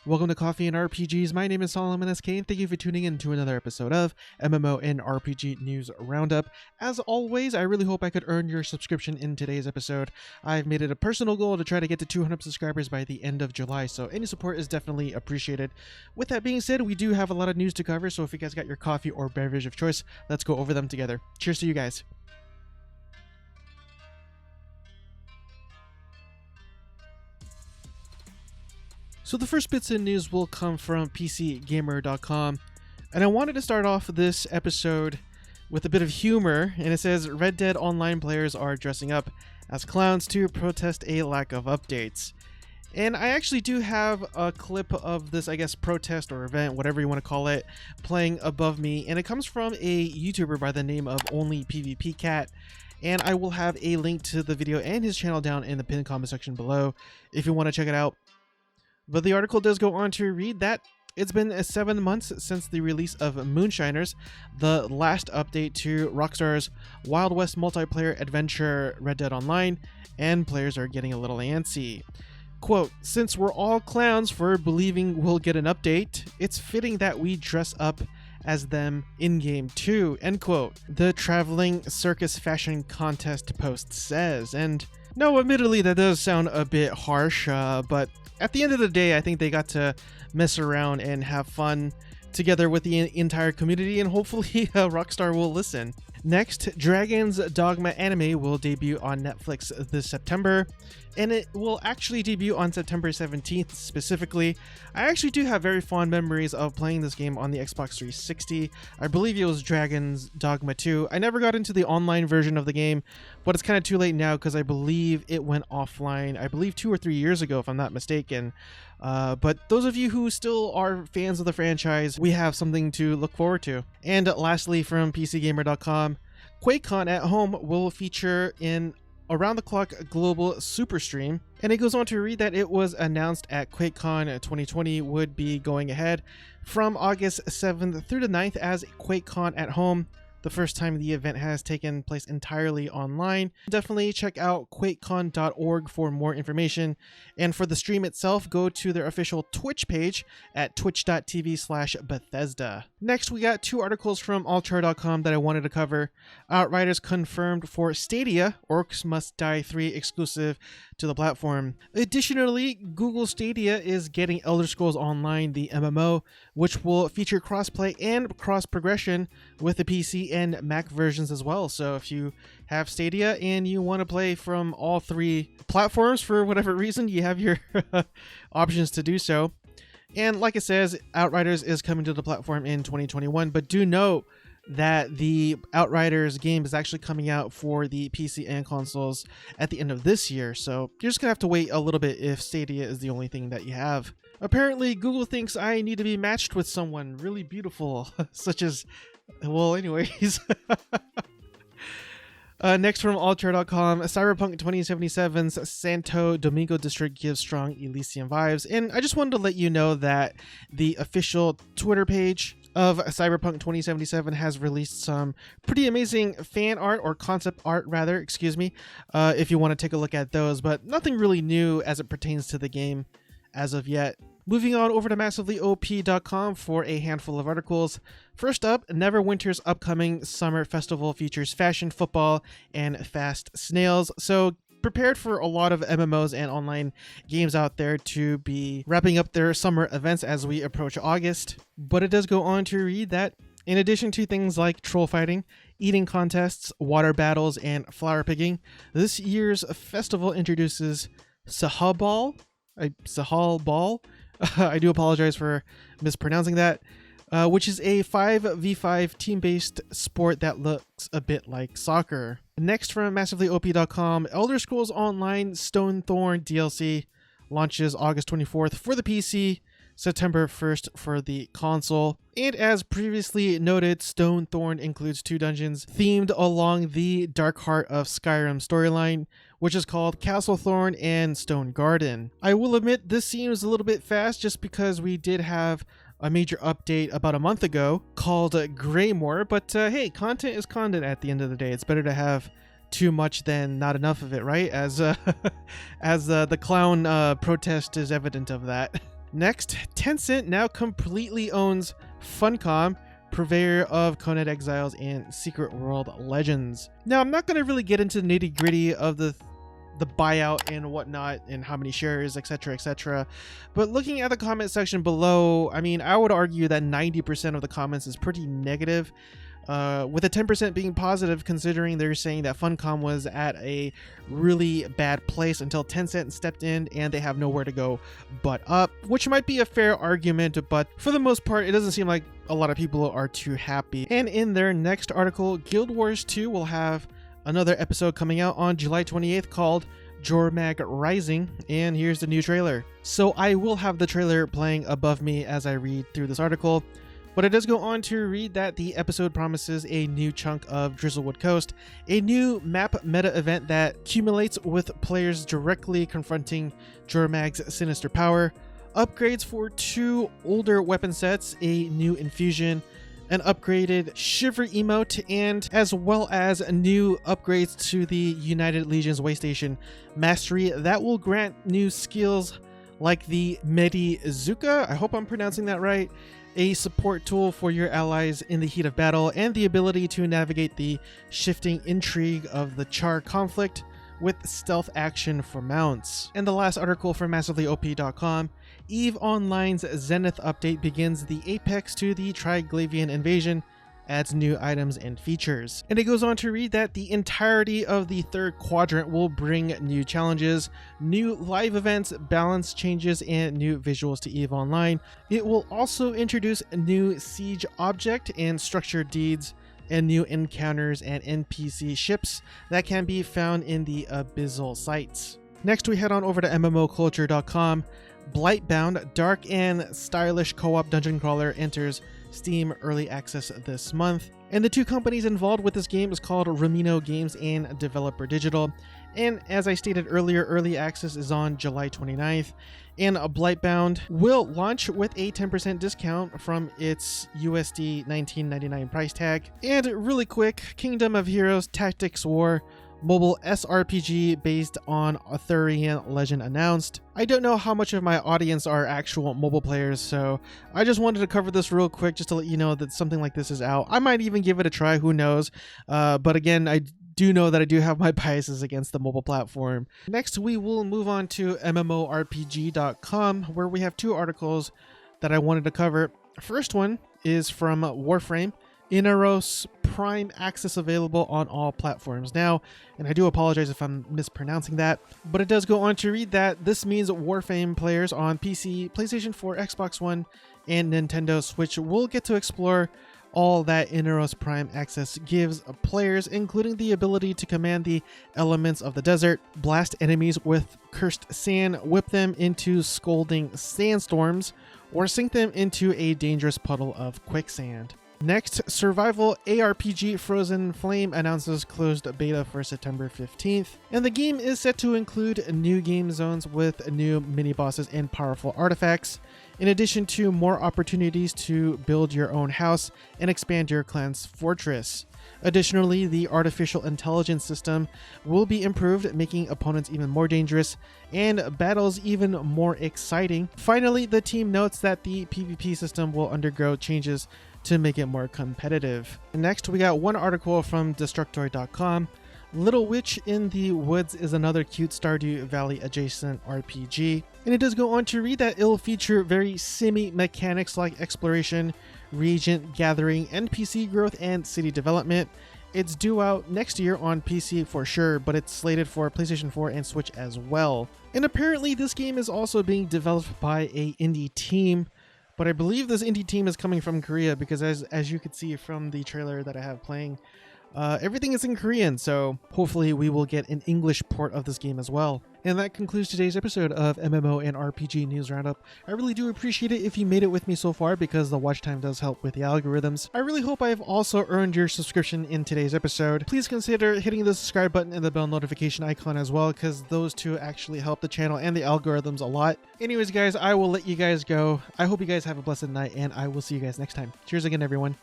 Welcome to Coffee and RPGs. My name is Solomon SK, and thank you for tuning in to another episode of MMO and RPG News Roundup. As always, I really hope I could earn your subscription in today's episode. I've made it a personal goal to try to get to 200 subscribers by the end of July, so any support is definitely appreciated. With that being said, we do have a lot of news to cover, so if you guys got your coffee or beverage of choice, let's go over them together. Cheers to you guys. So the first bits of news will come from PCGamer.com, and I wanted to start off this episode with a bit of humor, and it says Red Dead Online players are dressing up as clowns to protest a lack of updates. And I actually do have a clip of this, I guess, protest or event, whatever you want to call it, playing above me, and it comes from a YouTuber by the name of Only PvP Cat. And I will have a link to the video and his channel down in the pinned comment section below if you want to check it out. But the article does go on to read that it's been 7 months since the release of Moonshiners, the last update to Rockstar's Wild West multiplayer adventure Red Dead Online, and players are getting a little antsy. Quote, "Since we're all clowns for believing we'll get an update, it's fitting that we dress up as them in-game too," end quote. The Traveling Circus Fashion Contest post says, and no, admittedly that does sound a bit harsh, but at the end of the day, I think they got to mess around and have fun together with the entire community, and hopefully Rockstar will listen. Next, Dragon's Dogma anime will debut on Netflix this September, and it will actually debut on September 17th specifically. I actually do have very fond memories of playing this game on the Xbox 360. I believe it was Dragon's Dogma 2. I never got into the online version of the game, but it's kind of too late now because I believe it went offline, I believe 2 or 3 years ago if I'm not mistaken. But those of you who still are fans of the franchise, we have something to look forward to. And lastly, from PCGamer.com, QuakeCon At Home will feature an around-the-clock global super stream, and it goes on to read that it was announced at QuakeCon 2020 would be going ahead from August 7th through the 9th as QuakeCon At Home, the first time the event has taken place entirely online. Definitely check out quakecon.org for more information, and for the stream itself, go to their official Twitch page at twitch.tv/Bethesda. Next, we got 2 articles from allchar.com that I wanted to cover. Outriders confirmed for Stadia, Orcs Must Die 3 exclusive to the platform. Additionally, Google Stadia is getting Elder Scrolls Online, the MMO, which will feature crossplay and cross-progression with the PC and Mac versions as well. So if you have Stadia and you want to play from all 3 platforms for whatever reason, you have your options to do so. And like it says, Outriders is coming to the platform in 2021, but do note that the Outriders game is actually coming out for the PC and consoles at the end of this year, so you're just gonna have to wait a little bit if Stadia is the only thing that you have. Apparently, Google thinks I need to be matched with someone really beautiful, such as, well, anyways. Next from allchar.com, Cyberpunk 2077's Santo Domingo district gives strong Elysium vibes, and I just wanted to let you know that the official Twitter page of Cyberpunk 2077 has released some pretty amazing fan art, or concept art rather, excuse me, if you want to take a look at those, but nothing really new as it pertains to the game as of yet. Moving on over to massivelyop.com for a handful of articles. First up, Neverwinter's upcoming summer festival features fashion, football, and fast snails. So prepared for a lot of MMOs and online games out there to be wrapping up their summer events as we approach August. But it does go on to read that in addition to things like troll fighting, eating contests, water battles, and flower picking, this year's festival introduces Sahal Ball. I do apologize for mispronouncing that, which is a 5v5 team-based sport that looks a bit like soccer. Next from massivelyop.com, Elder Scrolls Online Stonethorne DLC launches August 24th for the PC, September 1st for the console. And as previously noted, Stonethorne includes 2 dungeons themed along the Dark Heart of Skyrim storyline, which is called Castle Thorn and Stone Garden. I will admit this seems a little bit fast just because we did have a major update about a month ago called Greymore, but hey, content is content at the end of the day. It's better to have too much than not enough of it, right? As the clown protest is evident of that. Next, Tencent now completely owns Funcom, purveyor of Conan Exiles and Secret World Legends. Now, I'm not going to really get into the nitty-gritty of the buyout and whatnot and how many shares, etc, etc, but looking at the comment section below, I mean, I would argue that 90% of the comments is pretty negative, with a 10% being positive, considering they're saying that Funcom was at a really bad place until Tencent stepped in and they have nowhere to go but up, which might be a fair argument, but for the most part, it doesn't seem like a lot of people are too happy. And in their next article, Guild Wars 2 will have another episode coming out on July 28th called Jormag Rising, and here's the new trailer. So I will have the trailer playing above me as I read through this article, but it does go on to read that the episode promises a new chunk of Drizzlewood Coast, a new map meta event that accumulates with players directly confronting Jormag's sinister power, upgrades for 2 older weapon sets, a new infusion, an upgraded Shiver emote, and as well as new upgrades to the United Legion's Waystation Mastery that will grant new skills like the Medizuka, I hope I'm pronouncing that right, a support tool for your allies in the heat of battle, and the ability to navigate the shifting intrigue of the Char conflict with stealth action for mounts. And the last article from MassivelyOP.com, EVE Online's Zenith update begins the apex to the Triglavian Invasion, adds new items and features. And it goes on to read that the entirety of the third quadrant will bring new challenges, new live events, balance changes, and new visuals to EVE Online. It will also introduce a new siege object and structured deeds, and new encounters and NPC ships that can be found in the Abyssal sites. Next, we head on over to MMOculture.com. Blightbound, dark and stylish co-op dungeon crawler, enters Steam Early Access this month. And the 2 companies involved with this game is called Ramino Games and Developer Digital. And as I stated earlier, Early Access is on July 29th. And Blightbound will launch with a 10% discount from its USD $19.99 price tag. And really quick, Kingdom of Heroes Tactics War mobile SRPG based on Arthurian legend announced. I don't know how much of my audience are actual mobile players, so I just wanted to cover this real quick just to let you know that something like this is out. I might even give it a try, who knows, but again, I do know that I do have my biases against the mobile platform. Next, we will move on to MMORPG.com, where we have 2 articles that I wanted to cover. First one is from Warframe, Inaros Prime Access available on all platforms now, and I do apologize if I'm mispronouncing that, but it does go on to read that this means Warframe players on PC, PlayStation 4, Xbox One, and Nintendo Switch will get to explore all that Inaros Prime Access gives players, including the ability to command the elements of the desert, blast enemies with cursed sand, whip them into scalding sandstorms, or sink them into a dangerous puddle of quicksand. Next, Survival ARPG Frozen Flame announces closed beta for September 15th, and the game is set to include new game zones with new mini-bosses and powerful artifacts, in addition to more opportunities to build your own house and expand your clan's fortress. Additionally, the artificial intelligence system will be improved, making opponents even more dangerous and battles even more exciting. Finally, the team notes that the PvP system will undergo changes to make it more competitive. Next, we got one article from Destructoid.com. Little Witch in the Woods is another cute Stardew Valley adjacent RPG, and it does go on to read that it'll feature very simmy mechanics like exploration, reagent gathering, NPC growth, and city development. It's due out next year on PC for sure, but it's slated for PlayStation 4 and Switch as well. And apparently this game is also being developed by a indie team, but I believe this indie team is coming from Korea because as you could see from the trailer that I have playing, everything is in Korean, so hopefully we will get an English port of this game as well. And that concludes today's episode of MMO and RPG News Roundup. I really do appreciate it if you made it with me so far because the watch time does help with the algorithms. I really hope I've also earned your subscription in today's episode. Please consider hitting the subscribe button and the bell notification icon as well, because those two actually help the channel and the algorithms a lot. Anyways guys, I will let you guys go. I hope you guys have a blessed night, and I will see you guys next time. Cheers again, everyone.